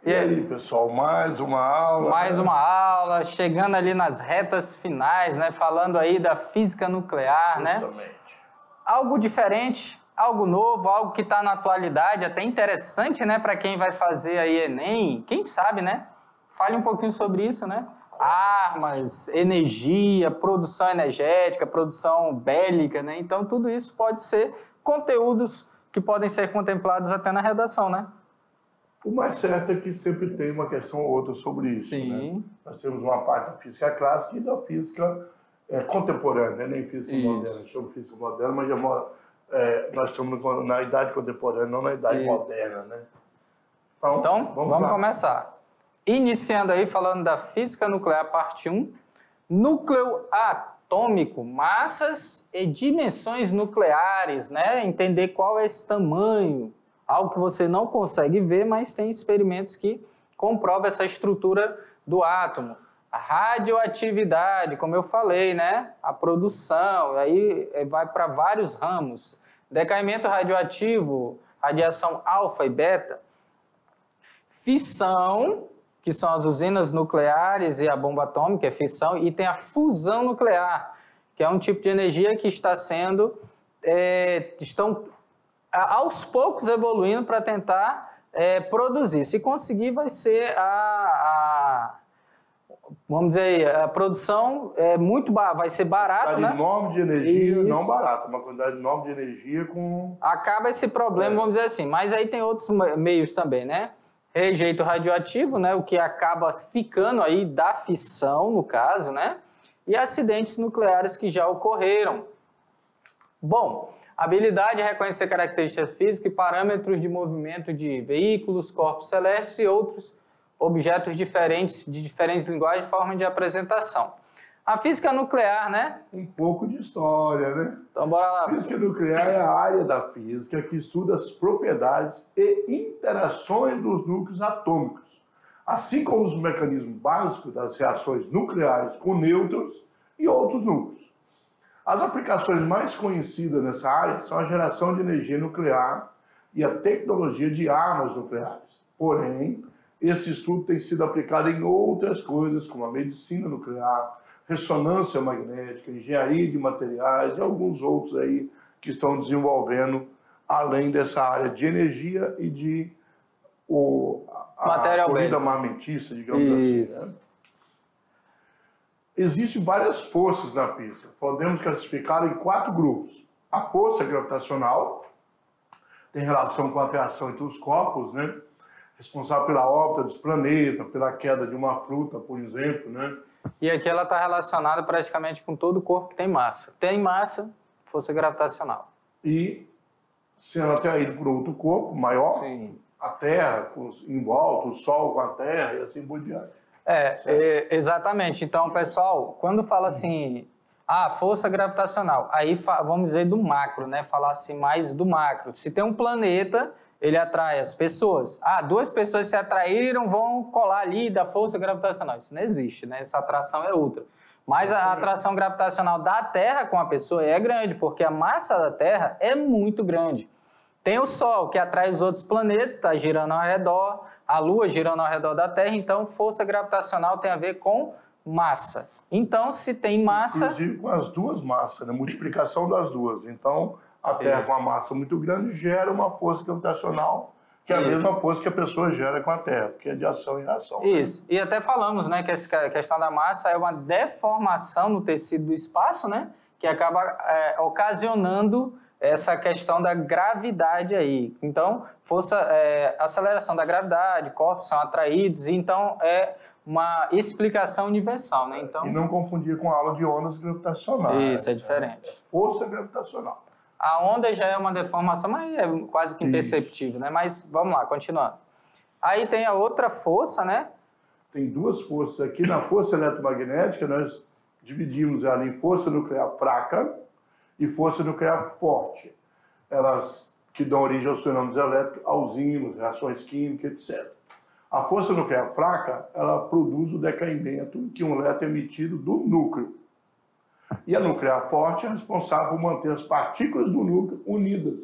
E aí, pessoal, mais uma aula. Mais uma aula, chegando ali nas retas finais, né? Falando aí da física nuclear, Justamente. né? Algo diferente, algo novo, algo que está na atualidade, até interessante, né? Para quem vai fazer aí Enem, quem sabe, né? Fale um pouquinho sobre isso, né? Armas, energia, produção energética, produção bélica, né? Então, tudo isso pode ser conteúdos que podem ser contemplados até na redação, né? O mais certo é que sempre tem uma questão ou outra sobre isso. Sim. Né? Nós temos uma parte da física clássica e da física contemporânea, né? Nem física moderna, sobre física moderna, mas nós estamos na idade contemporânea, não na idade moderna. Né? Então vamos começar. Iniciando aí, falando da física nuclear, parte 1. Núcleo atômico, massas e dimensões nucleares, né? Entender qual é esse tamanho. Algo que você não consegue ver, mas tem experimentos que comprovam essa estrutura do átomo. A radioatividade, como eu falei, né? A produção, aí vai para vários ramos. Decaimento radioativo, radiação alfa e beta. Fissão, que são as usinas nucleares e a bomba atômica, é fissão. E tem a fusão nuclear, que é um tipo de energia que está sendo... estão aos poucos evoluindo para tentar produzir. Se conseguir, vai ser vamos dizer, a produção vai ser barata, né? Enorme de energia, isso. Não barata, uma quantidade enorme de energia com... Acaba esse problema, vamos dizer assim, mas aí tem outros meios também, né? Rejeito radioativo, né? O que acaba ficando aí da fissão, no caso, né? E acidentes nucleares que já ocorreram. Bom... Habilidade de reconhecer características físicas e parâmetros de movimento de veículos, corpos celestes e outros objetos diferentes, de diferentes linguagens e formas de apresentação. A física nuclear, né? Um pouco de história, né? Então, bora lá. A física nuclear é a área da física que estuda as propriedades e interações dos núcleos atômicos, assim como os mecanismos básicos das reações nucleares com nêutrons e outros núcleos. As aplicações mais conhecidas nessa área são a geração de energia nuclear e a tecnologia de armas nucleares. Porém, esse estudo tem sido aplicado em outras coisas, como a medicina nuclear, ressonância magnética, engenharia de materiais e alguns outros aí que estão desenvolvendo além dessa área de energia e de a corrida armamentista, digamos assim. Né? Existem várias forças na física. Podemos classificá-la em 4 grupos. A força gravitacional tem relação com a atração entre os corpos, né? Responsável pela órbita dos planetas, pela queda de uma fruta, por exemplo. Né? E aqui ela está relacionada praticamente com todo o corpo que tem massa. Tem massa, força gravitacional. E sendo atraído por outro corpo maior, sim, a Terra em volta, o Sol com a Terra e assim por diante. Exatamente. Então, pessoal, quando fala assim, força gravitacional, aí vamos dizer do macro, né? Falar assim mais do macro. Se tem um planeta, ele atrai as pessoas. 2 pessoas se atraíram, vão colar ali da força gravitacional. Isso não existe, né? Essa atração é outra. Mas a atração gravitacional da Terra com a pessoa é grande, porque a massa da Terra é muito grande. Tem o Sol, que atrai os outros planetas, está girando ao redor, a Lua girando ao redor da Terra, então força gravitacional tem a ver com massa. Então, se tem massa... Inclusive com as duas massas, né? Multiplicação das duas. Então, a Terra com uma massa muito grande gera uma força gravitacional, que é a mesma força que a pessoa gera com a Terra, porque é de ação e reação. Isso, e até falamos, né, que essa questão da massa é uma deformação no tecido do espaço, né, que acaba ocasionando essa questão da gravidade aí. Então, aceleração da gravidade, corpos são atraídos, então é uma explicação universal, né? Então, e não confundir com a aula de ondas gravitacionais. Isso, é diferente. Força gravitacional. A onda já é uma deformação, mas é quase que imperceptível, né? Mas vamos lá, continuando. Aí tem a outra força, né? Tem 2 forças aqui. Na força eletromagnética, nós dividimos ela em força nuclear fraca e força nuclear forte. Elas que dão origem aos fenômenos elétricos, aos ímãs, reações químicas, etc. A força nuclear fraca, ela produz o decaimento que um elétron é emitido do núcleo. E a nuclear forte é responsável por manter as partículas do núcleo unidas.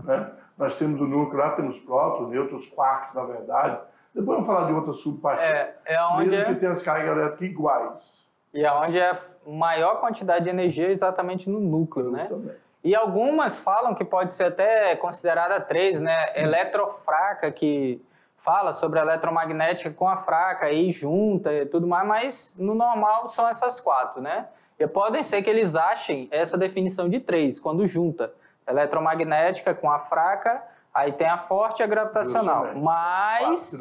Né? Nós temos o núcleo lá, temos prótons, nêutrons, quarks, na verdade, Depois vamos falar de outras subpartículas. Onde mesmo que tem as cargas elétricas iguais. E é onde é a maior quantidade de energia exatamente no núcleo, né? Também. E algumas falam que pode ser até considerada 3, né? Eletrofraca, que fala sobre a eletromagnética com a fraca, aí junta e tudo mais, mas no normal são essas 4, né? E podem ser que eles achem essa definição de 3, quando junta eletromagnética com a fraca, aí tem a forte e a gravitacional. Mas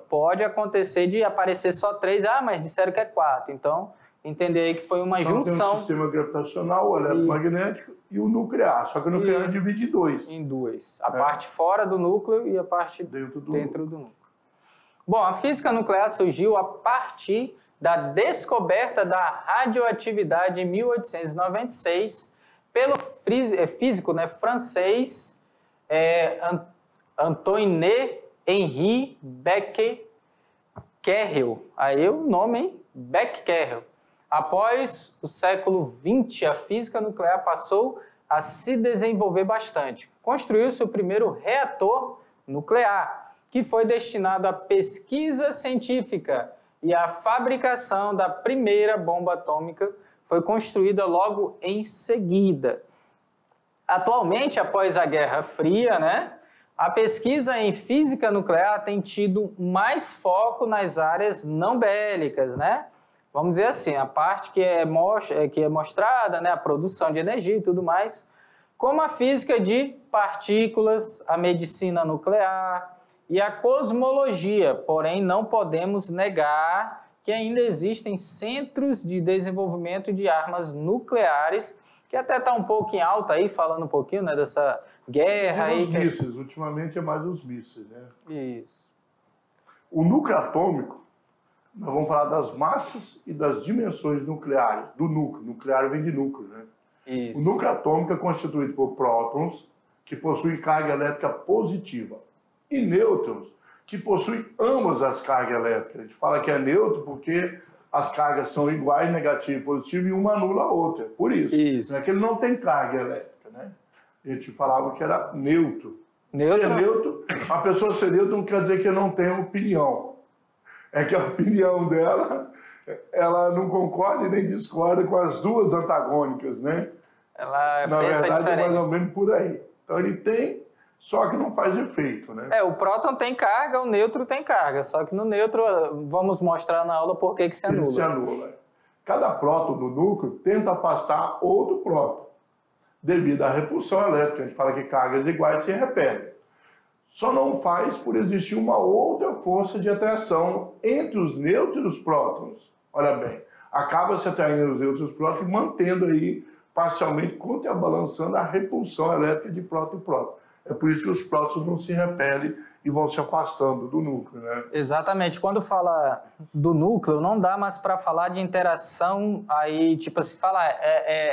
pode acontecer de aparecer só 3, mas disseram que é 4. Então, entender aí que foi uma junção. Tem o sistema gravitacional, o eletromagnético e o nuclear. Só que o nuclear divide em 2. Em 2. A parte fora do núcleo e a parte dentro do núcleo. Bom, a física nuclear surgiu a partir da descoberta da radioatividade em 1896 pelo físico, né, francês Antoine-Henri Becquerel. Aí o nome, hein? Becquerel. Após o século XX, a física nuclear passou a se desenvolver bastante. Construiu-se o primeiro reator nuclear, que foi destinado à pesquisa científica, e a fabricação da primeira bomba atômica foi construída logo em seguida. Atualmente, após a Guerra Fria, né, a pesquisa em física nuclear tem tido mais foco nas áreas não bélicas, né? Vamos dizer assim, a parte que é mostrada, né, a produção de energia e tudo mais, como a física de partículas, a medicina nuclear e a cosmologia. Porém, não podemos negar que ainda existem centros de desenvolvimento de armas nucleares, que até está um pouco em alta aí, falando um pouquinho, né, dessa guerra aí. Os mísseis, ultimamente é mais os mísseis, né? Isso. O núcleo atômico, nós vamos falar das massas e das dimensões nucleares, do núcleo. Nuclear vem de núcleo, né? Isso. O núcleo atômico é constituído por prótons, que possuem carga elétrica positiva, e nêutrons, que possuem ambas as cargas elétricas. A gente fala que é neutro porque as cargas são iguais, negativa e positiva, e uma anula a outra. Por isso. Isso. Não é que ele não tem carga elétrica, né? A gente falava que era neutro. Neutro? Ser neutro, a pessoa ser neutro não quer dizer que não tem opinião. É que a opinião dela, ela não concorda e nem discorda com as duas antagônicas, né? Ela Na pensa verdade, diferente. é mais ou menos por aí. Então, ele tem, só que não faz efeito, né? O próton tem carga, o nêutron tem carga, só que no nêutron, vamos mostrar na aula por que se anula. Ele se anula. Cada próton do núcleo tenta afastar outro próton, devido à repulsão elétrica. A gente fala que cargas iguais se repelem. Só não faz por existir uma outra força de atração entre os nêutrons e os prótons. Olha bem, acaba se atraindo os nêutrons e os prótons, mantendo aí, parcialmente, contrabalançando a repulsão elétrica de próton e próton. É por isso que os prótons não se repelem e vão se afastando do núcleo, né? Exatamente. Quando fala do núcleo, não dá mais para falar de interação aí, tipo assim, fala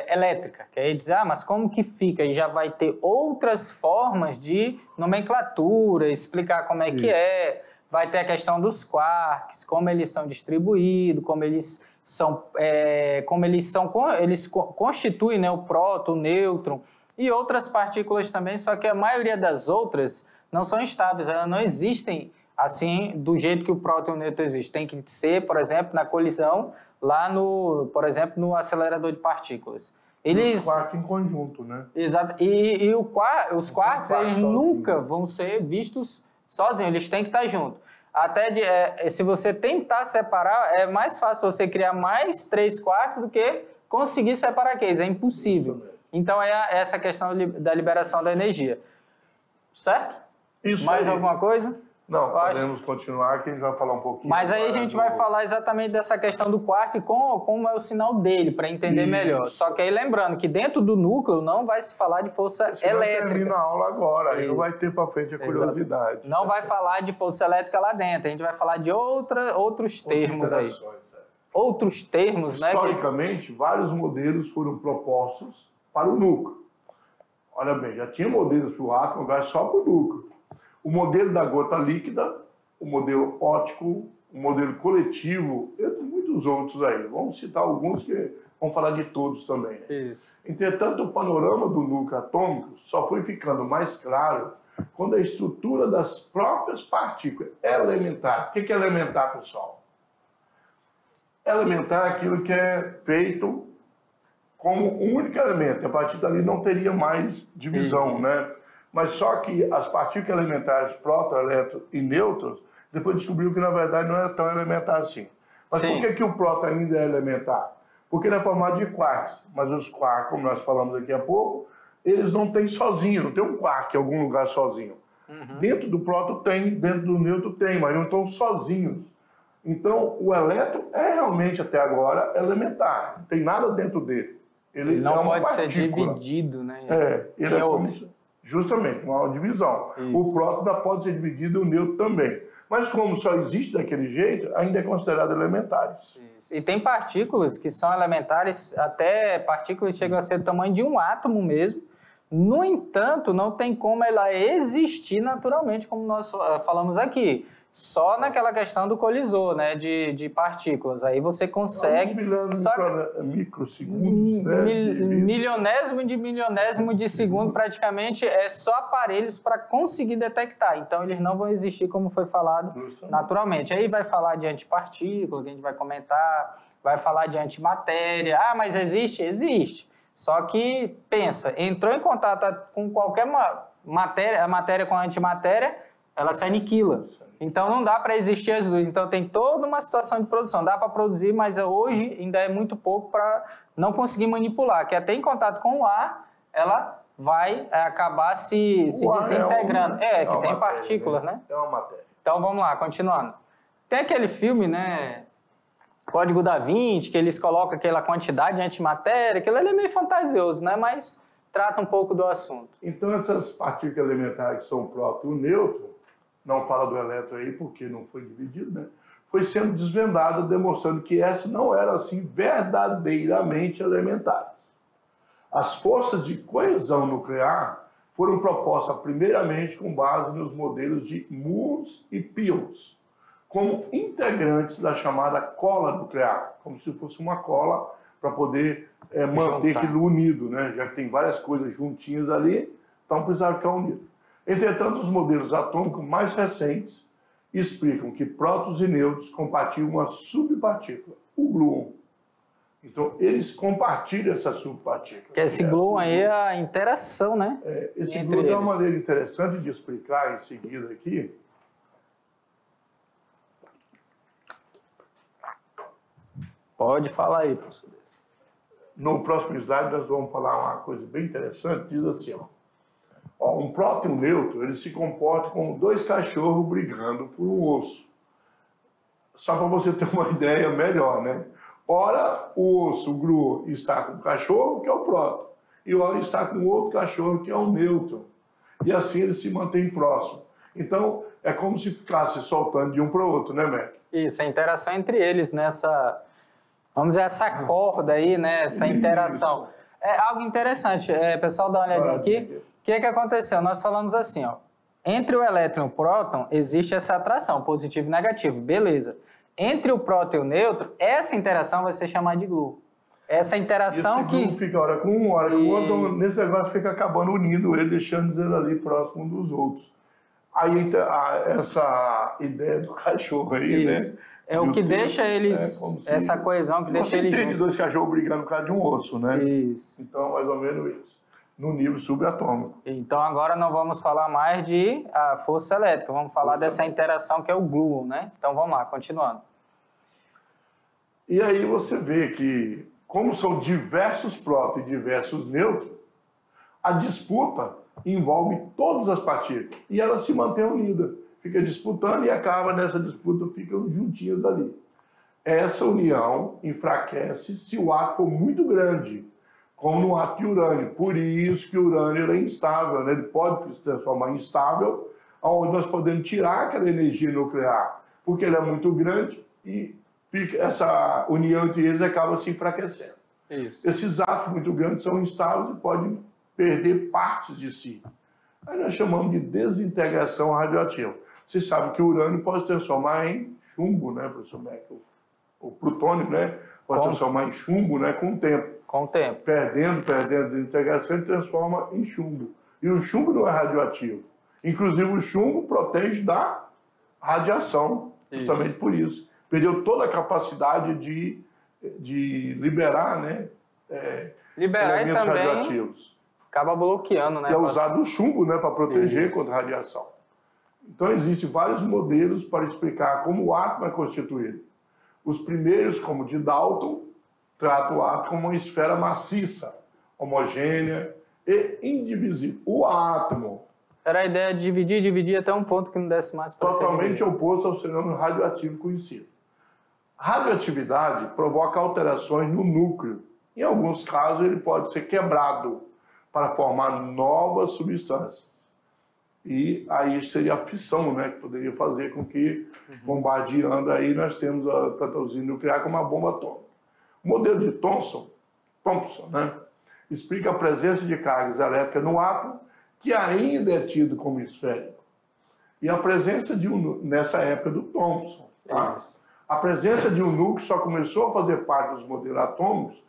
elétrica. Que aí dizer, mas como que fica? E já vai ter outras formas de nomenclatura, explicar como é que é. Vai ter a questão dos quarks, como eles são distribuídos, como eles constituem, né, o próton, o nêutron e outras partículas também, só que a maioria das outras não são estáveis, elas não existem assim do jeito que o próton e o nêutron existem. Tem que ser, por exemplo, na colisão, lá por exemplo, no acelerador de partículas. Os quarks em conjunto, né? Exato. E os quarks, eles nunca vão ser vistos sozinhos, eles têm que estar juntos. Até se você tentar separar, é mais fácil você criar mais 3 quarks do que conseguir separar aqueles, é impossível. Então é essa questão da liberação da energia. Certo? Isso mais aí. Alguma coisa? Não, podemos continuar, que a gente vai falar um pouquinho. Mas aí a gente vai falar exatamente dessa questão do quark, como é o sinal dele, para entender melhor. Só que aí lembrando que dentro do núcleo não vai se falar de força elétrica. Termina a aula agora, aí não vai ter para frente a curiosidade. Não vai falar de força elétrica lá dentro, a gente vai falar de outros termos aí. Outros termos, né? Historicamente, vários modelos foram propostos para o núcleo. Olha bem, já tinha modelos para o átomo, agora é só para o núcleo. O modelo da gota líquida, o modelo óptico, o modelo coletivo, entre muitos outros aí. Vamos citar alguns que vamos falar de todos também. Isso. Entretanto, o panorama do núcleo atômico só foi ficando mais claro quando a estrutura das próprias partículas elementares. O que é elementar, pessoal? Elementar é aquilo que é feito como um único elemento. A partir dali não teria mais divisão, né? Mas só que as partículas elementares, próton, elétron e nêutrons, depois descobriu que na verdade não era tão elementar assim. Mas por que o próton ainda é elementar? Porque ele é formado de quarks. Mas os quarks, como nós falamos aqui há pouco, eles não têm sozinho, não tem um quark em algum lugar sozinho. Dentro do próton tem, dentro do nêutron tem, mas não estão sozinhos. Então, o elétron é realmente, até agora, elementar. Não tem nada dentro dele. Ele não é uma pode partícula. ser dividido, né? Ele é como, justamente uma divisão. Isso. O próton ainda pode ser dividido e o nêutron também. Mas como só existe daquele jeito, ainda é considerado elementares. Isso. E tem partículas que são elementares, até partículas que chegam a ser do tamanho de um átomo mesmo. No entanto, não tem como ela existir naturalmente, como nós falamos aqui. Só naquela questão do colisor, né, de partículas. Aí você consegue... Microsegundos, né? Milionésimo de segundo, praticamente, é só aparelhos para conseguir detectar. Então, eles não vão existir, como foi falado, naturalmente. Aí vai falar de antipartícula, que a gente vai comentar, vai falar de antimatéria. Ah, mas existe? Existe. Só que, pensa, entrou em contato com qualquer matéria, a matéria com a antimatéria, ela se aniquila. Então, não dá para existir as duas. Então, tem toda uma situação de produção. Dá para produzir, mas hoje ainda é muito pouco para não conseguir manipular. Que até em contato com o ar, ela vai acabar se desintegrando. Que tem partículas, né? É uma matéria. Então, vamos lá, continuando. Tem aquele filme, né? Código da Vinci, que eles colocam aquela quantidade de antimatéria. Aquilo ali é meio fantasioso, né? Mas trata um pouco do assunto. Então, essas partículas elementares que são próton e nêutron, não fala do elétron aí porque não foi dividido, né? Foi sendo desvendada, demonstrando que essas não eram assim verdadeiramente elementares. As forças de coesão nuclear foram propostas primeiramente com base nos modelos de Morse e Peirce, como integrantes da chamada cola nuclear, como se fosse uma cola para poder manter aquilo unido, né? Já que tem várias coisas juntinhas ali, então precisava ficar unido. Entretanto, os modelos atômicos mais recentes explicam que prótons e nêutrons compartilham uma subpartícula, o gluon. Então, eles compartilham essa subpartícula. Que esse gluon aí é a interação, né? Esse gluon é uma maneira interessante de explicar em seguida aqui. Pode falar aí, professor. No próximo slide, nós vamos falar uma coisa bem interessante. Diz assim, um próton e um nêutron, eles se comportam como dois cachorros brigando por um osso. Só para você ter uma ideia melhor, né? Ora, o osso, o gluon, está com o cachorro, que é o próton, e ora está com outro cachorro, que é o nêutron. E assim eles se mantêm próximos. Então, é como se ficasse soltando de um para o outro, né, Mac? Isso, a interação entre eles nessa... Vamos dizer, essa corda aí, né? Essa interação. É algo interessante. Pessoal, dá uma olhadinha aqui. O que aconteceu? Nós falamos assim, entre o elétron e o próton, existe essa atração, positivo e negativo. Beleza. Entre o próton e o nêutron, essa interação vai ser chamada de gluon. Essa interação que... Esse fica hora com um, hora com o outro, nesse negócio fica acabando unindo ele, deixando eles ali próximo um dos outros. Aí essa ideia do cachorro aí, isso, né? É o que deixa eles, essa coesão que deixa eles juntos. Você entende dois cachorros brigando por causa de um osso, né? Isso. Então, mais ou menos isso. No nível subatômico. Então, agora não vamos falar mais de a força elétrica. Vamos falar dessa interação que é o gluon, né? Então, vamos lá, continuando. E aí você vê que, como são diversos prótons e diversos nêutrons, a disputa envolve todas as partículas. E elas se mantêm unidas. Fica disputando e acaba nessa disputa, ficam juntinhas ali. Essa união enfraquece se o átomo for muito grande, como no átomo de urânio. Por isso que o urânio é instável, né? Ele pode se transformar em instável, onde nós podemos tirar aquela energia nuclear, porque ele é muito grande e essa união entre eles acaba se enfraquecendo. Isso. Esses átomos muito grandes são instáveis e podem perder partes de si. Aí nós chamamos de desintegração radioativa. Você sabe que o urânio pode se transformar em chumbo, né, professor Mac? O plutônio, né, pode transformar em chumbo, né, com o tempo. Com o tempo. Perdendo a desintegração, ele transforma em chumbo. E o chumbo não é radioativo. Inclusive o chumbo protege da radiação, justamente por isso. Perdeu toda a capacidade de liberar, né, liberar elementos e também radioativos. Acaba bloqueando, né? Que é usado o chumbo, né, para proteger contra a radiação. Então existem vários modelos para explicar como o átomo é constituído. Os primeiros, como o de Dalton, tratam o átomo como uma esfera maciça, homogênea e indivisível. O átomo... Era a ideia de dividir até um ponto que não desse mais para totalmente oposto ao fenômeno radioativo conhecido. Radioatividade provoca alterações no núcleo. Em alguns casos, ele pode ser quebrado para formar novas substâncias. E aí seria a fissão, né, que poderia fazer com que, bombardeando aí, nós temos tanto a usina nuclear como a bomba atômica. O modelo de Thomson, né, explica a presença de cargas elétricas no átomo, que ainda é tido como esférico. E a presença de nessa época do Thomson, tá? A presença de um núcleo só começou a fazer parte dos modelos atômicos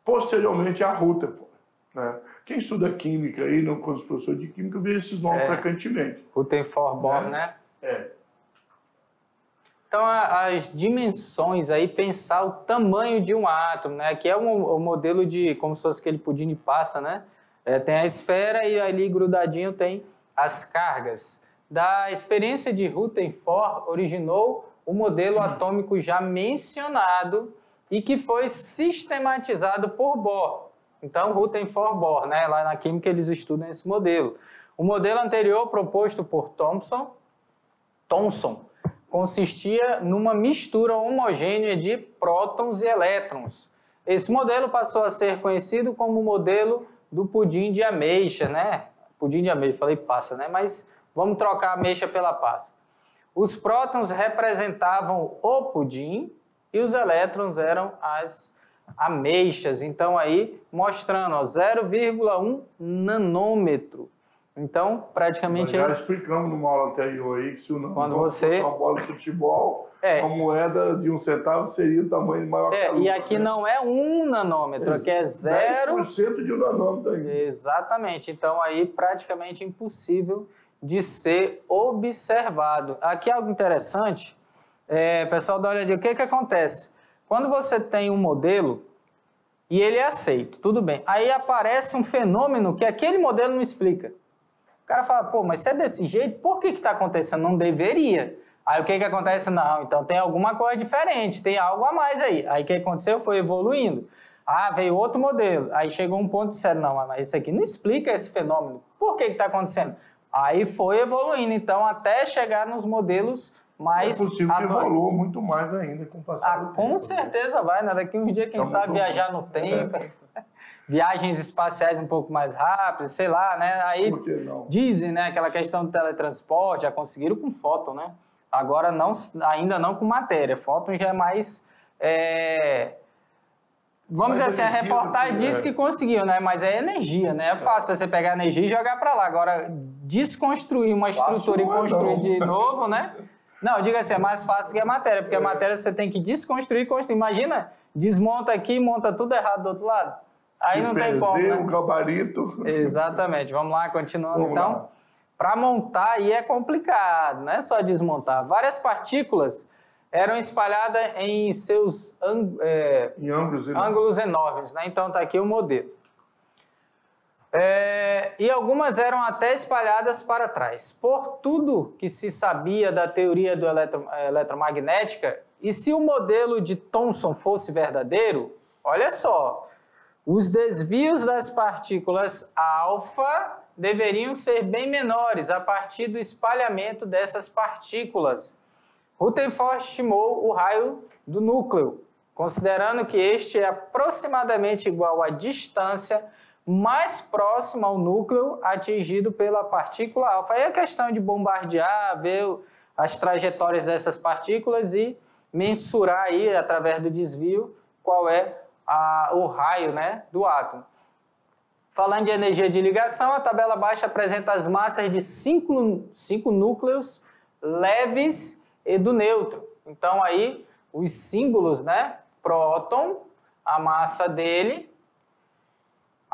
posteriormente a Rutherford, né? Quem estuda química aí, com os professores de química, vê esses nomes frequentemente. Rutherford, Bohr, né? É. Então, as dimensões aí, pensar o tamanho de um átomo, né? Que é o modelo de, como se fosse aquele pudim de passa, né? Tem a esfera e ali grudadinho tem as cargas. Da experiência de Rutherford originou o modelo atômico já mencionado e que foi sistematizado por Bohr. Então, Rutherford Bohr, né? Lá na química eles estudam esse modelo. O modelo anterior proposto por Thomson consistia numa mistura homogênea de prótons e elétrons. Esse modelo passou a ser conhecido como o modelo do pudim de ameixa, né? Pudim de ameixa, falei passa, né? Mas vamos trocar a ameixa pela passa. Os prótons representavam o pudim e os elétrons eram as ameixas. Então aí mostrando 0,1 nanômetro. Então, praticamente... Nós já explicamos numa aula anterior aí que se o nanômetro fosse uma bola de futebol, a moeda de 1 centavo seria o tamanho maior que a Lua, e aqui não é 1 nanômetro, aqui é 10% de 1 nanômetro ainda. Exatamente. Então, aí praticamente impossível de ser observado. Aqui algo interessante, pessoal, dá uma olhadinha. O que acontece? Quando você tem um modelo e ele é aceito, tudo bem. Aí aparece um fenômeno que aquele modelo não explica. O cara fala, pô, mas se é desse jeito, por que está acontecendo? Não deveria. Aí o que acontece? Não, então tem alguma coisa diferente, tem algo a mais aí. Aí o que aconteceu? Foi evoluindo. Veio outro modelo. Aí chegou um ponto e disseram, não, mas isso aqui não explica esse fenômeno. Por que está acontecendo? Aí foi evoluindo, então, até chegar nos modelos mais... É possível que evoluiu muito mais ainda com o passar do tempo. Com certeza vai, né? Daqui um dia, quem sabe, viajar no tempo... Viagens espaciais um pouco mais rápidas, sei lá, né? Aí dizem, né, aquela questão do teletransporte, já conseguiram com fóton, né? Agora não, ainda não com matéria. Fóton já é mais... Vamos dizer assim, a reportagem diz que conseguiu, né? Mas é energia, né? É fácil você pegar energia e jogar para lá. Agora, desconstruir uma estrutura e construir de novo, né? Não, diga assim, é mais fácil que a matéria, porque a matéria você tem que desconstruir e construir. Imagina, desmonta aqui e monta tudo errado do outro lado. Aí não tem como, né? o gabarito. Exatamente. Vamos lá, continuando então. Para montar aí é complicado, não é só desmontar. Várias partículas eram espalhadas em seus ângulos enormes, né? Então está aqui o modelo. E algumas eram até espalhadas para trás. Por tudo que se sabia da teoria do eletromagnética, e se o modelo de Thomson fosse verdadeiro, olha só, os desvios das partículas alfa deveriam ser bem menores a partir do espalhamento dessas partículas. Rutherford estimou o raio do núcleo, considerando que este é aproximadamente igual à distância mais próxima ao núcleo atingido pela partícula alfa. Aí é questão de bombardear, ver as trajetórias dessas partículas e mensurar aí, através do desvio, qual é o raio, né, do átomo. Falando de energia de ligação, a tabela abaixo apresenta as massas de 5 núcleos leves e do nêutron. Então aí os símbolos, né, próton, a massa dele,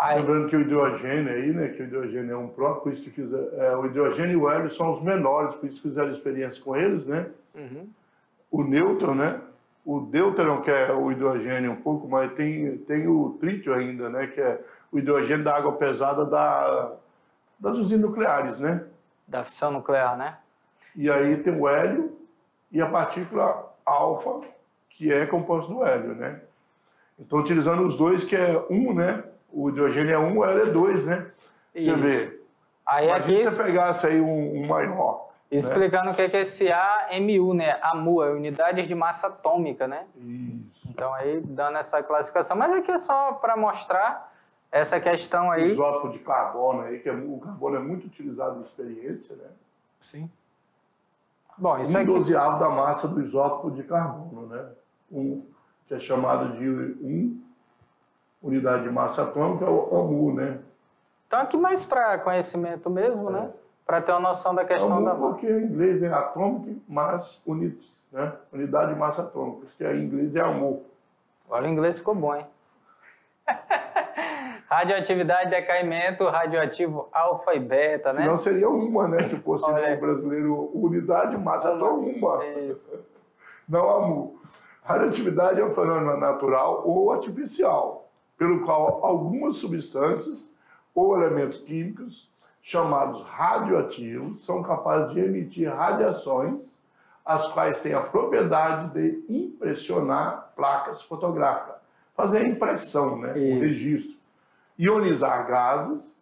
Lembrando que o hidrogênio aí, né, que o hidrogênio é um próprio, por isso que o hidrogênio e o hélio são os menores, por isso que fizeram experiência com eles, né? Uhum. O nêutron, né? O deuteron, que é o hidrogênio um pouco, mas tem o trítio ainda, né? Que é o hidrogênio da água pesada das usinas nucleares, né? Da fissão nuclear, né? E aí tem o hélio e a partícula alfa, que é composto do hélio, né? Então, utilizando os dois, que é um, né? O hidrogênio é 1, o hélio é 2, né? Você vê. Aí imagina aqui, se você pegasse aí um maior. explicando, né? O que é esse AMU, né? AMU, é unidades de massa atômica, né? Isso. Então, aí, dando essa classificação. Mas aqui é só para mostrar essa questão aí. O isótopo de carbono aí, que o carbono é muito utilizado em experiência, né? Sim. Bom, isso aqui... 1/12 da massa do isótopo de carbono, né? Que é chamado de unidade de massa atômica, é o AMU, né? Então, aqui mais para conhecimento mesmo, né? Para ter uma noção da questão da massa. Porque em inglês é Atomic Mass Units, né? Unidade de massa atômica, que em inglês é AMU. Agora o inglês ficou bom, hein? Radioatividade, decaimento, radioativo alfa e beta, né? Senão seria uma, né? Se fosse no brasileiro, unidade de massa atômica. Isso. Não AMU. Radioatividade é um fenômeno natural ou artificial, pelo qual algumas substâncias ou elementos químicos chamados radioativos são capazes de emitir radiações, as quais têm a propriedade de impressionar placas fotográficas, fazer a impressão, né? O registro, ionizar gases,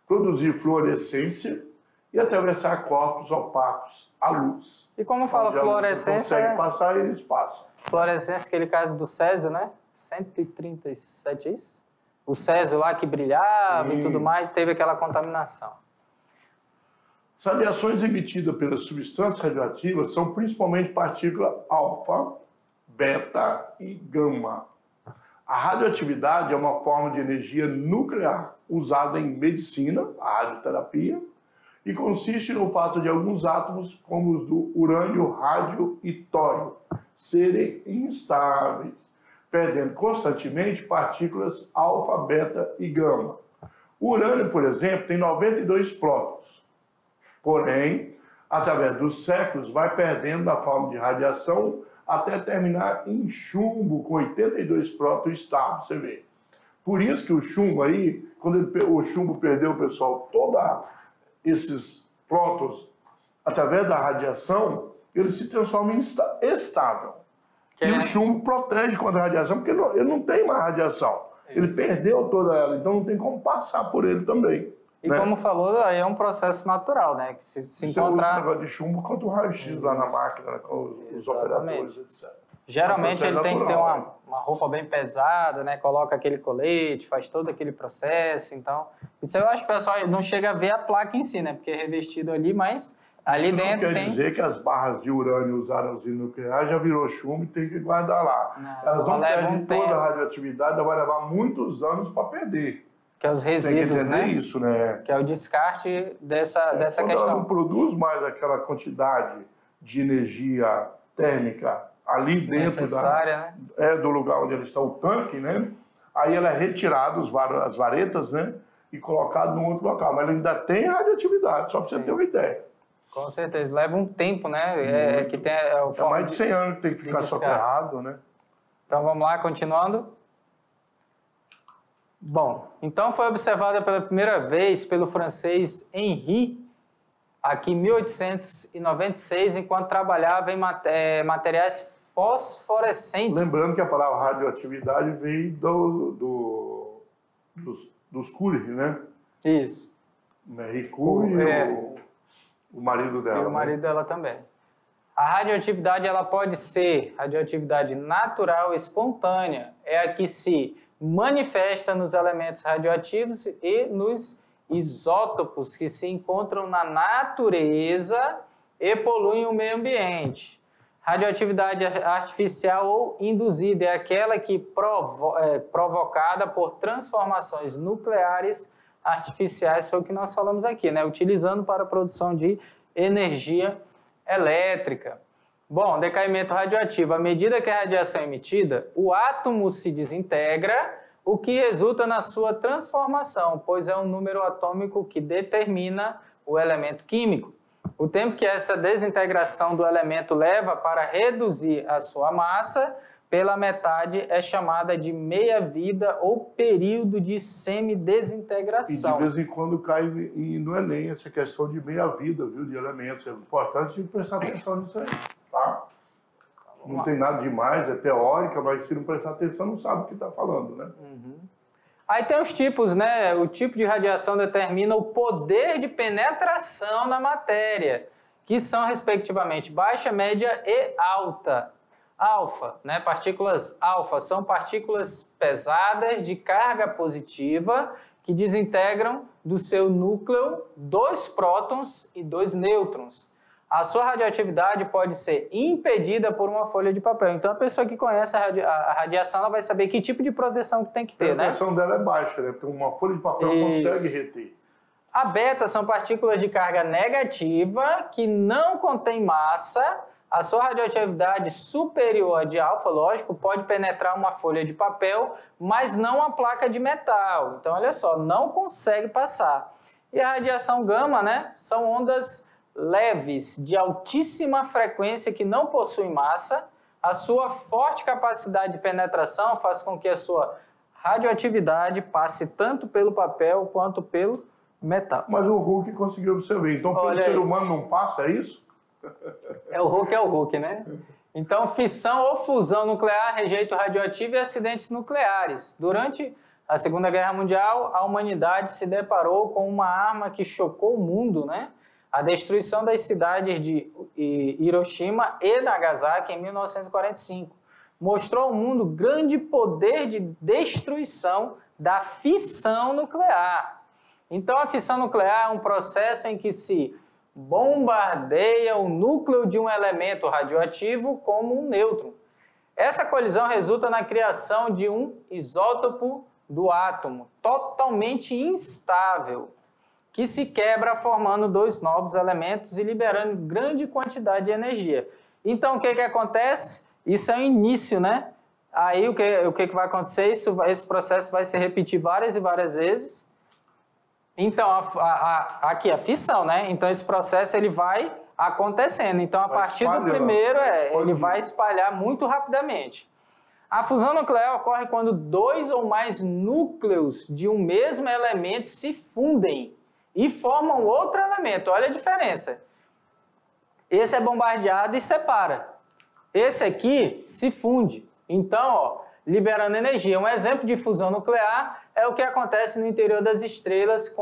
produzir fluorescência e atravessar corpos opacos à luz. E como fala fluorescência... Consegue passar e eles passam. Fluorescência, aquele caso do Césio, né? 137, é isso? O Césio lá que brilhava e tudo mais, teve aquela contaminação. As radiações emitidas pelas substâncias radioativas são principalmente partículas alfa, beta e gama. A radioatividade é uma forma de energia nuclear usada em medicina, a radioterapia, e consiste no fato de alguns átomos, como os do urânio, rádio e tório, serem instáveis, perdendo constantemente partículas alfa, beta e gama. O urânio, por exemplo, tem 92 prótons. Porém, através dos séculos, vai perdendo na forma de radiação até terminar em chumbo, com 82 prótons estáveis, você vê. Por isso que o chumbo aí, quando o chumbo perdeu, pessoal, todos esses prótons, através da radiação, ele se transforma em estável. E o chumbo protege contra a radiação, porque ele não tem mais radiação. Ele perdeu toda ela, então não tem como passar por ele também. E como falou, aí é um processo natural, né? Que se encontrar... Usa o negócio de chumbo contra o raio-x lá na máquina, né, com os operadores, etc. Geralmente ele tem que ter uma roupa bem pesada, né? Coloca aquele colete, faz todo aquele processo, então... Isso eu acho que o pessoal não chega a ver a placa em si, né? Porque é revestido ali, mas ali isso dentro não quer dizer que as barras de urânio usadas na usina nuclear já virou chumbo e tem que guardar lá. Não, elas não perdem toda a radioatividade, ela vai levar muitos anos para perder. Que é os resíduos, tem que entender né? isso, né? Que é o descarte dessa questão. Ela não produz mais aquela quantidade de energia térmica ali dentro do lugar onde está o tanque, né? Aí ela é retirada, as varetas, né? E colocada num outro local. Mas ela ainda tem radioatividade, só para você ter uma ideia. Com certeza. Leva um tempo, né? É mais de 100 anos que tem que ficar soterrado, né? Então vamos lá, continuando. Bom, então foi observada pela primeira vez pelo francês Henri, aqui em 1896, enquanto trabalhava em materiais fosforescentes. Lembrando que a palavra radioatividade veio dos Curie, né? Isso. Marie Curie o marido dela. E o marido dela também. A radioatividade ela pode ser radioatividade natural e espontânea. É a que se manifesta nos elementos radioativos e nos isótopos que se encontram na natureza e poluem o meio ambiente. Radioatividade artificial ou induzida é aquela que provocada por transformações nucleares artificiais, foi o que nós falamos aqui, né? Utilizando para a produção de energia elétrica. Bom, decaimento radioativo. À medida que a radiação é emitida, o átomo se desintegra, o que resulta na sua transformação, pois é um número atômico que determina o elemento químico. O tempo que essa desintegração do elemento leva para reduzir a sua massa pela metade é chamada de meia-vida ou período de semidesintegração. E de vez em quando cai no Enem essa questão de meia-vida, viu, de elementos. É importante prestar atenção nisso aí, tá? Não tem nada demais, é teórica, mas se não prestar atenção não sabe o que está falando, né? Aí tem os tipos, né? O tipo de radiação determina o poder de penetração na matéria, que são, respectivamente, baixa, média e alta. Alfa, né? Partículas alfa são partículas pesadas de carga positiva que desintegram do seu núcleo 2 prótons e 2 nêutrons. A sua radioatividade pode ser impedida por uma folha de papel. Então, a pessoa que conhece a radiação, ela vai saber que tipo de proteção que tem que ter, né? A proteção dela é baixa, né? Porque uma folha de papel consegue reter. A beta são partículas de carga negativa que não contém massa. A sua radioatividade superior à de alfa, lógico, pode penetrar uma folha de papel, mas não uma placa de metal. Então, olha só, não consegue passar. E a radiação gama, né? São ondas leves, de altíssima frequência que não possuem massa. A sua forte capacidade de penetração faz com que a sua radioatividade passe tanto pelo papel quanto pelo metal. Mas o Hulk conseguiu observar. Então, pelo ser humano não passa, é isso? É o Hulk, né? Então, fissão ou fusão nuclear, rejeito radioativo e acidentes nucleares. Durante a Segunda Guerra Mundial, a humanidade se deparou com uma arma que chocou o mundo, né? A destruição das cidades de Hiroshima e Nagasaki em 1945. Mostrou ao mundo grande poder de destruição da fissão nuclear. Então, a fissão nuclear é um processo em que se bombardeia o núcleo de um elemento radioativo como um nêutron. Essa colisão resulta na criação de um isótopo do átomo, totalmente instável, que se quebra formando 2 novos elementos e liberando grande quantidade de energia. Então, o que acontece? Isso é o início, né? Aí, o que vai acontecer? Esse processo vai se repetir várias e várias vezes. Então, aqui a fissão, né? Então, esse processo ele vai acontecendo. Então, a partir do primeiro, ele vai espalhar muito rapidamente. A fusão nuclear ocorre quando 2 ou mais núcleos de um mesmo elemento se fundem e formam outro elemento. Olha a diferença. Esse é bombardeado e separa. Esse aqui se funde. Então, ó, liberando energia. Um exemplo de fusão nuclear é o que acontece no interior das estrelas,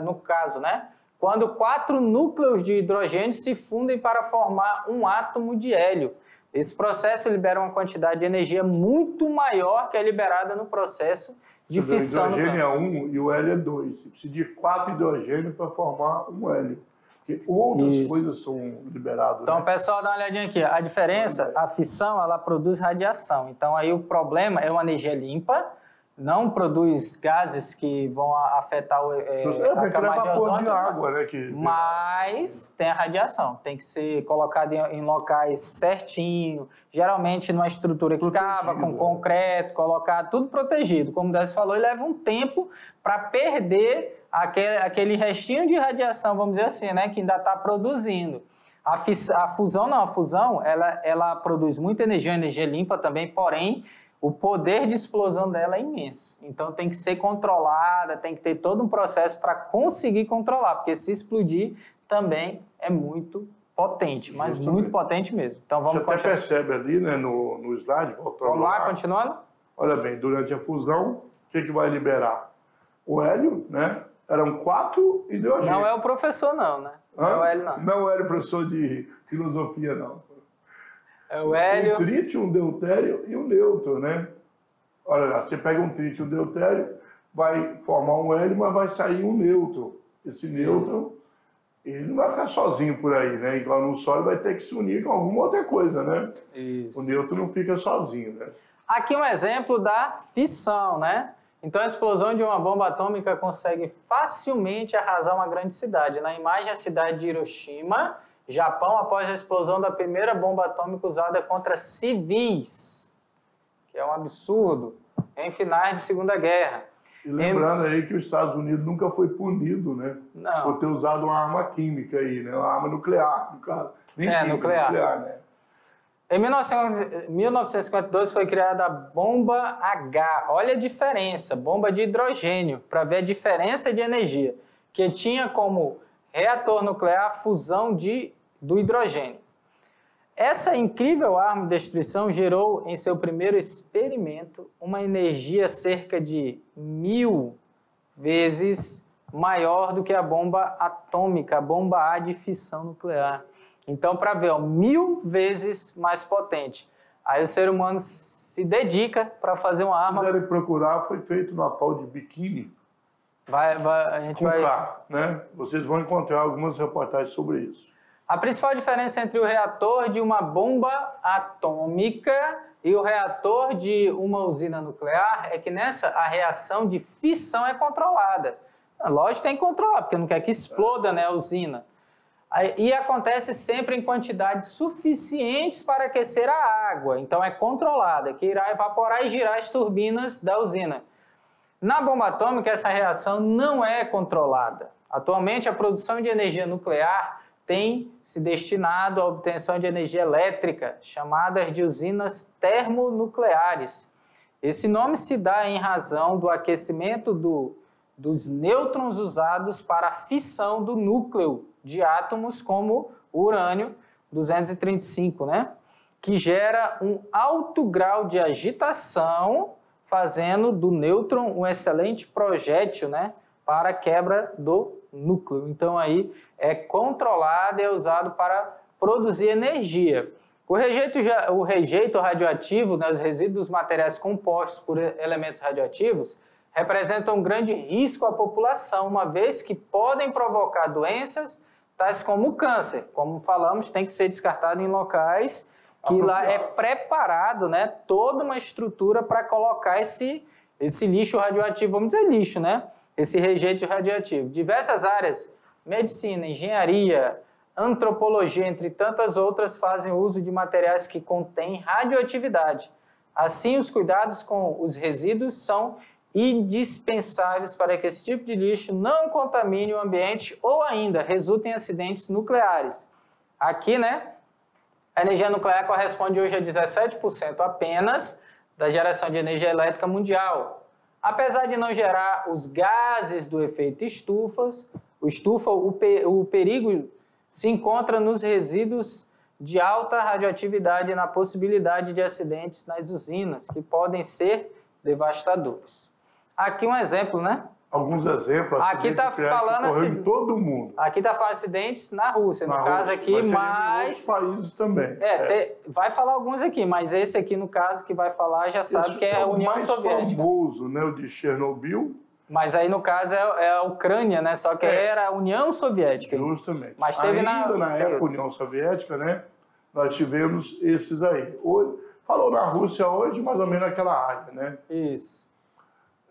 no caso, né? Quando 4 núcleos de hidrogênio se fundem para formar um átomo de hélio. Esse processo libera uma quantidade de energia muito maior que é liberada no processo de fissão nuclear. O hidrogênio é 1 e o hélio é 2. Você precisa de 4 hidrogênios para formar um hélio. Porque outras coisas são liberadas. Então, né? pessoal, dá uma olhadinha aqui. A diferença, a fissão, ela produz radiação. Então, aí o problema é uma energia limpa, não produz gases que vão afetar a camada de ozônio, de água, né, mas tem a radiação. Tem que ser colocado em locais certinho, geralmente numa estrutura que cava, com concreto, colocar tudo protegido. Como o Décio falou, ele leva um tempo para perder aquele restinho de radiação, vamos dizer assim, né, que ainda está produzindo. A fusão não, a fusão ela produz muita energia limpa também, porém o poder de explosão dela é imenso. Então tem que ser controlada, tem que ter todo um processo para conseguir controlar, porque se explodir também é muito potente, mas justamente. Muito potente mesmo. Então vamos continuar. Você até percebe ali, né, no slide, voltando vamos lá, continuando? Olha bem, durante a fusão, o que vai liberar? O hélio, né? Eram 4 hidrogênios. Não é o professor não, né? Não é o hélio não. Não é o hélio professor de filosofia não. É o hélio. Um trítio, um deutério e um nêutron, né? Olha lá, você pega um trítio e um deutério, vai formar um hélio, mas vai sair um nêutron. Esse nêutron, ele não vai ficar sozinho por aí, né? Igual no sólido, vai ter que se unir com alguma outra coisa, né? Isso. O nêutron não fica sozinho, né? Aqui um exemplo da fissão, né? Então a explosão de uma bomba atômica consegue facilmente arrasar uma grande cidade. Na imagem, a cidade de Hiroshima, Japão, após a explosão da primeira bomba atômica usada contra civis, que é um absurdo. em finais de Segunda Guerra. E lembrando aí que os Estados Unidos nunca foi punido, né? Não. Por ter usado uma arma química aí, né? Uma arma nuclear, no caso. Nem química, nuclear, né? Em 1952 foi criada a bomba H. Olha a diferença, bomba de hidrogênio, para ver a diferença de energia, que tinha como reator nuclear a fusão do hidrogênio. Essa incrível arma de destruição gerou, em seu primeiro experimento, uma energia cerca de 1000 vezes maior do que a bomba atômica, a bomba A de fissão nuclear. Então, para ver, 1000 vezes mais potente. Aí o ser humano se dedica para fazer uma arma... Se quiserem procurar, foi feito no pau de biquíni. A gente vai... né? Vocês vão encontrar algumas reportagens sobre isso. A principal diferença entre o reator de uma bomba atômica e o reator de uma usina nuclear é que nessa a reação de fissão é controlada. Lógico que tem que controlar, porque não quer que exploda, né, a usina. E acontece sempre em quantidades suficientes para aquecer a água. Então é controlada, que irá evaporar e girar as turbinas da usina. Na bomba atômica, essa reação não é controlada. Atualmente, a produção de energia nuclear tem se destinado à obtenção de energia elétrica, chamadas de usinas termonucleares. Esse nome se dá em razão do aquecimento dos nêutrons usados para a fissão do núcleo de átomos como o urânio 235, né? Que gera um alto grau de agitação, fazendo do nêutron um excelente projétil, né? Para a quebra do núcleo. Então aí é controlado e é usado para produzir energia. O rejeito radioativo, né, os resíduos dos materiais compostos por elementos radioativos, representam um grande risco à população, uma vez que podem provocar doenças tais como o câncer. Como falamos, tem que ser descartado em locais que lá é preparado, né, toda uma estrutura para colocar esse lixo radioativo, vamos dizer lixo, né? Esse rejeito radioativo. Diversas áreas, medicina, engenharia, antropologia, entre tantas outras, fazem uso de materiais que contêm radioatividade. Assim, os cuidados com os resíduos são indispensáveis para que esse tipo de lixo não contamine o ambiente ou ainda resulte em acidentes nucleares. Aqui, né, a energia nuclear corresponde hoje a 17% apenas da geração de energia elétrica mundial. Apesar de não gerar os gases do efeito estufa, o perigo se encontra nos resíduos de alta radioatividade e na possibilidade de acidentes nas usinas, que podem ser devastadores. Aqui um exemplo, né? Alguns exemplos. Aqui está falando assim, todo mundo. Aqui está falando acidentes na Rússia, no caso aqui, mas em outros países também. Vai falar alguns aqui, mas esse aqui no caso que vai falar já sabe que é a União Soviética. O mais famoso, né, o de Chernobyl. Mas aí no caso é a Ucrânia, né? Só que era a União Soviética. Justamente. Mas teve ainda na época União Soviética, né? Nós tivemos esses aí. Hoje, falou na Rússia hoje, mais ou menos naquela área, né? Isso.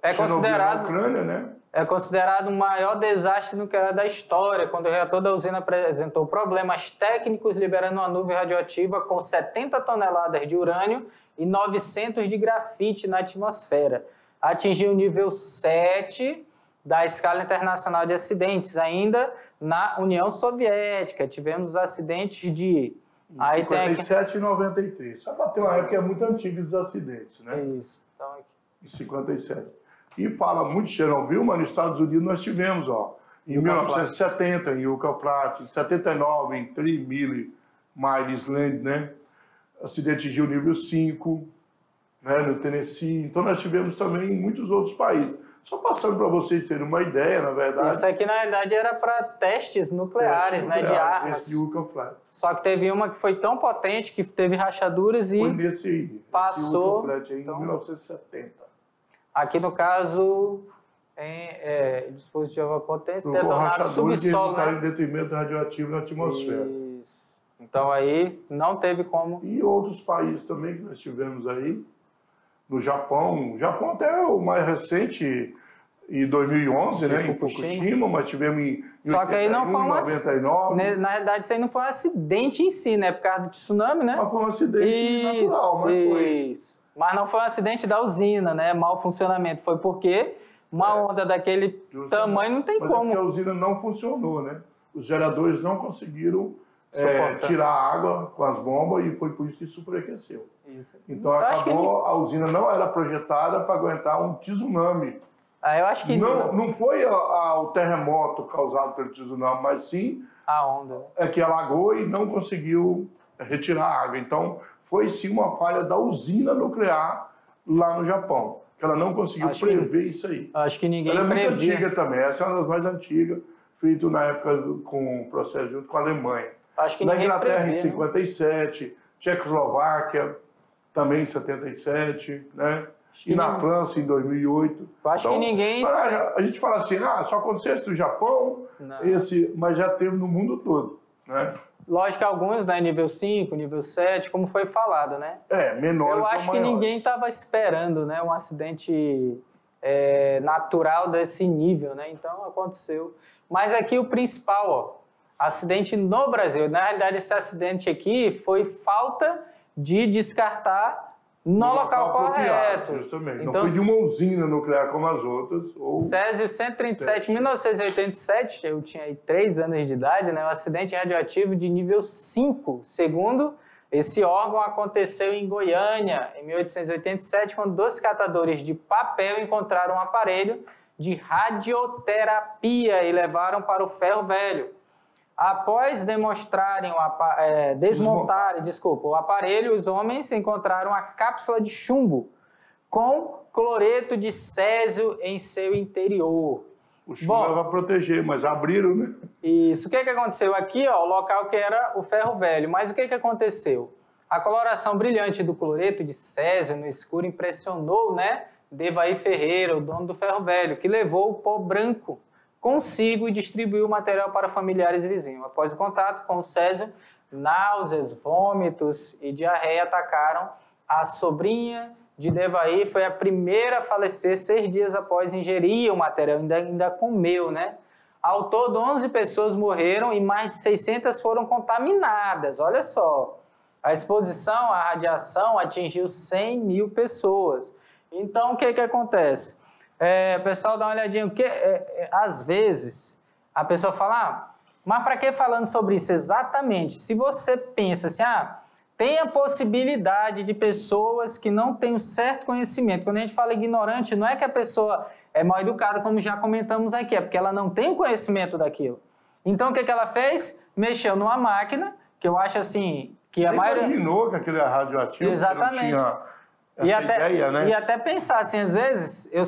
É considerado, Ucrânia, né? É considerado o maior desastre nuclear da história, quando o reator da usina apresentou problemas técnicos, liberando uma nuvem radioativa com 70 toneladas de urânio e 900 de grafite na atmosfera. Atingiu o nível 7 da escala internacional de acidentes. Ainda na União Soviética, tivemos acidentes de... Aí 57 e 93. Só para ter uma época que é muito antiga dos acidentes, né? Isso. Então, aqui. Em 57. E fala muito de Chernobyl, mas nos Estados Unidos nós tivemos, ó, em 1970 em Yucca Flats, em 79 em 3 Miles Land, né? Acidente de nível 5, né, no Tennessee. Então nós tivemos também em muitos outros países. Só passando para vocês terem uma ideia, na verdade. Isso aqui, na verdade, era para testes nucleares, né, de armas. Esse Yucca Flats. Só que teve uma que foi tão potente que teve rachaduras e foi nesse passou. Yucca Flats, em 1970. Aqui, no caso, dispositivo a potência detonado subsolo, né? Em detrimento radioativo na atmosfera. Isso. Então, aí, não teve como... E outros países também que nós tivemos aí. No Japão. O Japão até é o mais recente, em 2011, né? Em Fukushima, mas tivemos em Só que aí não foi 99. Na realidade, isso aí não foi um acidente em si, né? Por causa do tsunami, né? Mas foi um acidente natural, mas foi... Mas não foi um acidente da usina, né? Mau funcionamento. Foi porque uma onda daquele tamanho não tem como. Mas a usina não funcionou, né? Os geradores não conseguiram tirar a água com as bombas e foi por isso que superaqueceu. Isso. Então acabou, a usina não era projetada para aguentar um tsunami. Eu acho que não foi o terremoto causado pelo tsunami, mas sim a onda. Que alagou e não conseguiu retirar a água. Então foi sim uma falha da usina nuclear lá no Japão, que ela não conseguiu prever isso aí. Acho que ninguém ela é previa. muito antiga também, essa é uma das mais antigas, feito na época com o processo junto com a Alemanha. Acho que na ninguém Inglaterra previa, em 57, Tchecoslováquia também em 77, né? E na França em 2008. Acho que ninguém... A gente fala assim, só aconteceu isso no Japão, mas já teve no mundo todo, né? Lógico que alguns, né, nível 5, nível 7, como foi falado, né? Menores. Eu acho que ninguém estava esperando, né, um acidente natural desse nível, né? Então aconteceu. Mas aqui o principal, acidente no Brasil. Na realidade, esse acidente aqui foi falta de descartar no local correto. Justamente. Então, não foi de uma usina nuclear como as outras. Césio 137, 1987, eu tinha aí 3 anos de idade, né? Um acidente radioativo de nível 5. Segundo esse órgão, aconteceu em Goiânia, em 1887, quando 2 catadores de papel encontraram um aparelho de radioterapia e levaram para o Ferro Velho. Após desmontarem o aparelho, os homens encontraram a cápsula de chumbo com cloreto de césio em seu interior. O chumbo vai proteger, mas abriram, né? Isso. O que aconteceu aqui? O local que era o Ferro Velho. Mas o que aconteceu? A coloração brilhante do cloreto de césio no escuro impressionou, né, Devaí Ferreira, o dono do Ferro Velho, que levou o pó branco consigo e distribuiu o material para familiares e vizinhos. Após o contato com o césio, náuseas, vômitos e diarreia atacaram a sobrinha de Devaí. Foi a primeira a falecer 6 dias após ingerir o material, ainda comeu, né? Ao todo, 11 pessoas morreram e mais de 600 foram contaminadas. Olha só, a exposição à radiação atingiu 100 mil pessoas. Então, o que acontece? Pessoal, dá uma olhadinha, às vezes a pessoa fala, mas para que falando sobre isso? Exatamente, se você pensa assim, tem a possibilidade de pessoas que não têm um certo conhecimento. Quando a gente fala ignorante, não é que a pessoa é mal educada, como já comentamos aqui, é porque ela não tem o conhecimento daquilo. Então, o que ela fez? Mexeu numa máquina, que eu acho assim, que a maioria... imaginou que aquele é radioativo? Exatamente. Ideia, né? E até pensar assim, às vezes, eu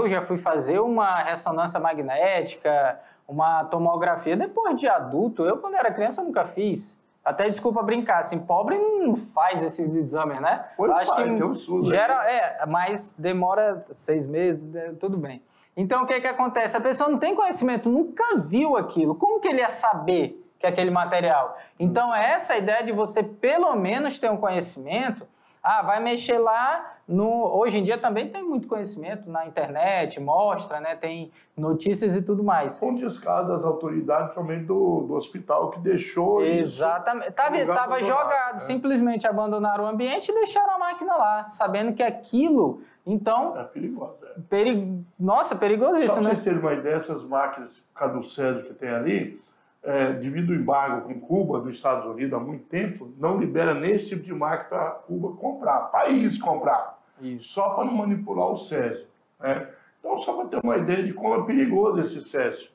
já fui fazer uma ressonância magnética, uma tomografia depois de adulto. Eu, quando era criança, nunca fiz. Até, desculpa brincar, assim, pobre não faz esses exames, né? Acho que tem um SUS mas demora 6 meses, tudo bem. Então, o que acontece? A pessoa não tem conhecimento, nunca viu aquilo. Como que ele ia saber que é aquele material? Então, essa ideia de você, pelo menos, ter um conhecimento... vai mexer lá Hoje em dia também tem muito conhecimento na internet, mostra, né? Tem notícias e tudo mais. Com descaso das autoridades, principalmente do hospital, que deixou Exatamente. Estava jogado, simplesmente abandonaram o ambiente e deixaram a máquina lá, sabendo que aquilo, então... É perigoso, Nossa, perigosíssimo, Só para né? vocês terem uma ideia, essas máquinas, por causa do césio que tem ali, devido ao embargo com Cuba, dos Estados Unidos, há muito tempo, não libera nem esse tipo de máquina para Cuba comprar, país comprar. Isso. Só para não manipular o césio, né? Então, só para ter uma ideia de como é perigoso esse césio.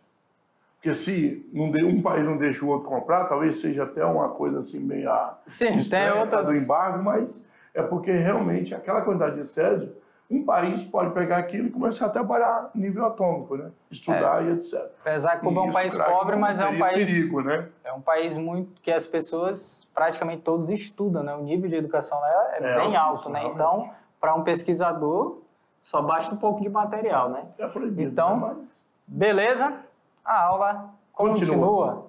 Porque se um país não deixa o outro comprar, talvez seja até uma coisa assim meio estranha do embargo, mas é porque realmente aquela quantidade de césio, um país pode pegar aquilo e começar a trabalhar nível atômico, né? Estudar e etc. Apesar que Cuba é um país pobre, mas é um país... perigo, né? É um país muito que as pessoas, praticamente todos estudam, né? O nível de educação lá é bem alto, né? Então, para um pesquisador, só basta um pouco de material, né? É proibido, então, mas... beleza? A aula continua.